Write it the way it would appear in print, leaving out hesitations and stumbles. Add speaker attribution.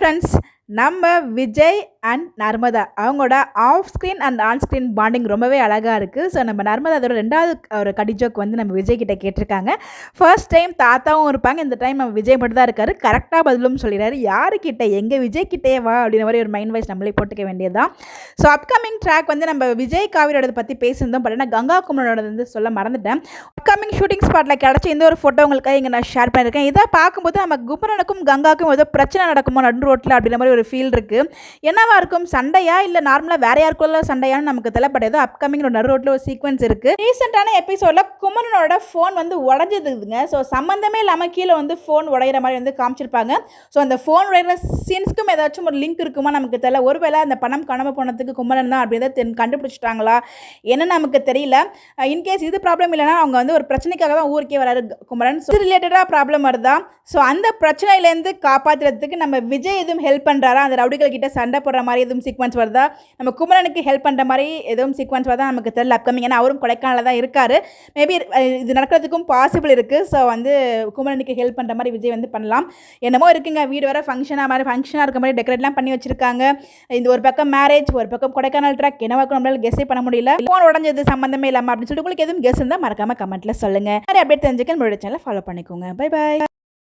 Speaker 1: Friends, நம்ம Vijay and Narmada அவங்களோட off screen and on screen bonding ரொம்பவே அழகாக இருக்குது. ஸோ நம்ம நர்மதா அதோட 2வது ஒரு கடி ஜோக் வந்து நம்ம விஜய் கிட்ட கேட்டிருக்காங்க. ஃபர்ஸ்ட் டைம் தாத்தாவும் இருப்பாங்க, இந்த டைம் நம்ம விஜய் மட்டும் தான் இருக்காரு. கரெக்டாக பதிலும் சொல்லிடுறாரு. யாருக்கிட்ட, எங்கள் விஜய் கிட்டே வா அப்படின்ற மாதிரி ஒரு மைண்ட் வைஸ் நம்மளே போட்டுக்க வேண்டியதுதான். ஸோ அப்கமிங் ட்ராக் வந்து நம்ம விஜய் காவிரியோட பற்றி பேசியிருந்தோம். பட் ஆனால் கங்கா குமரனோட வந்து சொல்ல மறந்துட்டேன். அப்கமிங் ஷூட்டிங் ஸ்பாட்டில் கிடச்சி இந்த ஒரு ஃபோட்டோ உங்களுக்காக இங்கே நான் ஷேர் பண்ணியிருக்கேன். இதை பார்க்கும்போது நம்ம குமரனுக்கும் கங்காவுக்கும் ஏதோ பிரச்சனை நடக்குமோ நடு ரோட்டில் அப்படின்ற மாதிரி ஒரு ஃபீல் இருக்குது. என்னவா இருக்கும், சண்டையா இல்லை நார்மலாக வேற யாருக்குள்ள சண்டையான்னு நமக்கு தெரியப்படையதோ அப்கமிங் ஒரு நடு ரோட்டில் ஒரு சீக்வன்ஸ் இருக்குது. ரீசெண்டான எபிசோடில் குமரனோட ஃபோன் வந்து உடஞ்சதுங்க. ஸோ சம்மந்தமே இல்லாமல் கீழே வந்து ஃபோன் உடையிற மாதிரி வந்து காமிச்சிருப்பாங்க. ஸோ அந்த ஃபோன் உடையிற சீன்ஸ்க்கும் ஏதாச்சும் ஒரு லிங்க் இருக்குமா நமக்கு தெரியல. ஒருவேளை அந்த பணம் காணாமல் போனதுக்கு குமரன் தான் அப்படின்றத கண்டுபிடிச்சிட்டாங்களா என்னன்னு நமக்கு தெரியல. இன்கேஸ் இது ப்ராப்ளம் இல்லைனா அவங்க வந்து ஒரு பிரச்சனைக்காக தான் ஊருக்கே வராரு குமரன். ஸோ ரிலேட்டடாக ப்ராப்ளம் வருதா, ஸோ அந்த பிரச்சனையிலேருந்து காப்பாற்றுறதுக்கு நம்ம விஜய் எதுவும் ஹெல்ப் பண்ணுறாரா, அந்த ரவுடிகள் கிட்ட சண்டை போடுற மாதிரி எதுவும் சீக்வன்ஸ் வருதா, நம்ம குமரனுக்கு ஹெல்ப் பண்ணுற மாதிரி எதுவும் சீக்வன்ஸ் வருதா நமக்கு தெரியல அப்கமிங். ஏன்னா அவரும் கொடைக்கானலில் தான் இருக்கார். மேபி இது நடக்கிறதுக்கும் பாசிபிள் இருக்குது. ஸோ வந்து குமரனுக்கு ஹெல்ப் பண்ணுற மாதிரி விஜய் வந்து பண்ணலாம். என்னமோ இருக்குங்க, வீடு வர ஃபங்க்ஷனாக இருக்க மாதிரி டெக்கரேட்லாம் பண்ணி வச்சிருக்காங்க. இந்த ஒரு பக்கம் மேரேஜ், ஒரு பக்கம் கொடைக்கானல் ட்ராக், என்னவா நம்மளால கெஸ்ஸே பண்ண முடியல. ஃபோன் உடஞ்சது சம்மந்தமே இல்லாமல் அப்படின்னு சொல்லிட்டு உங்களுக்கு எதுவும் கெஸ் இருந்தால் மறக்காம கமெண்ட்டில் சொல்லுங்கள். நிறைய அப்டேட் தெரிஞ்சுக்க நம்மளோட சேனலை ஃபாலோ பண்ணிக்கோங்க. Bye bye.